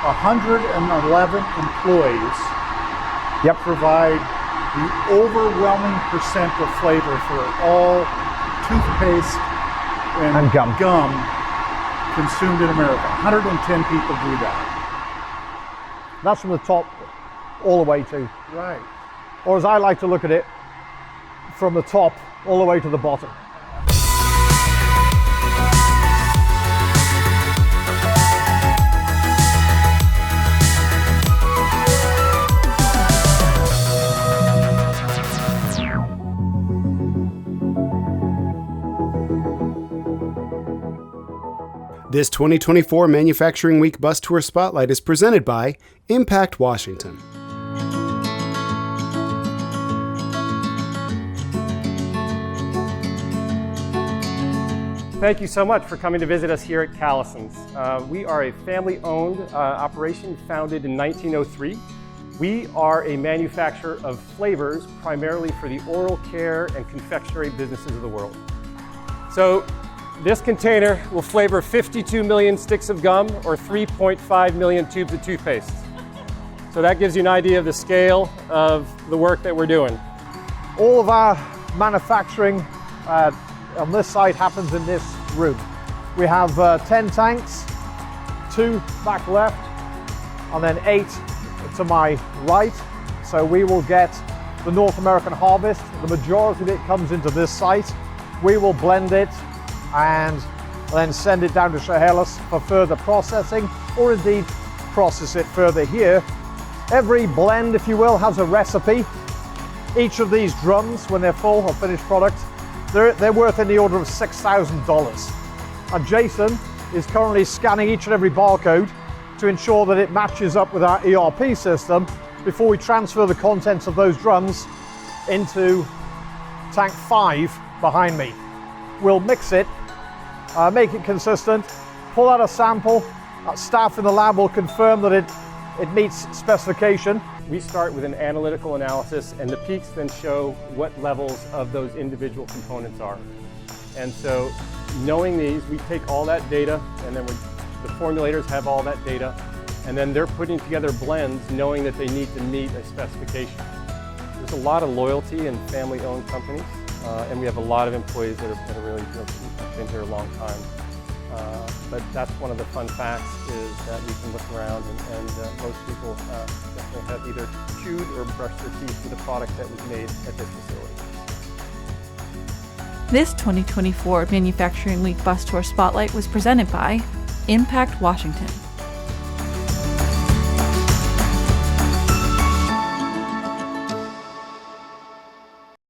111 employees provide the overwhelming percent of flavor for all toothpaste and gum consumed in America. 110 people do that. That's from the top all the way to. Right. Or as I like to look at it, from the top all the way to the bottom. This 2024 Manufacturing Week Bus Tour Spotlight is presented by Impact Washington. Thank you so much for coming to visit us here at Callisons. We are a family-owned operation founded in 1903. We are a manufacturer of flavors primarily for the oral care and confectionery businesses of the world. So this container will flavor 52 million sticks of gum or 3.5 million tubes of toothpaste. So that gives you an idea of the scale of the work that we're doing. All of our manufacturing on this site happens in this room. We have 10 tanks, 2 back left, and then 8 to my right. So we will get the North American harvest. The majority of it comes into this site. We will blend it and then send it down to Chehalis for further processing, or indeed process it further here. Every blend, if you will, has a recipe. Each of these drums, when they're full of finished product, they're worth in the order of $6,000. And Jason is currently scanning each and every barcode to ensure that it matches up with our ERP system before we transfer the contents of those drums into tank 5 behind me. We'll mix it, make it consistent, pull out a sample. Staff in the lab will confirm that it meets specification. We start with an analytical analysis, and the peaks then show what levels of those individual components are. And so knowing these, we take all that data, and then the formulators have all that data, and then they're putting together blends knowing that they need to meet a specification. There's a lot of loyalty in family-owned companies, and we have a lot of employees that are really been here a long time. But that's one of the fun facts, is that we can look around and most people definitely have either chewed or brushed their teeth with a product that was made at this facility. This 2024 Manufacturing Week Bus Tour Spotlight was presented by Impact Washington.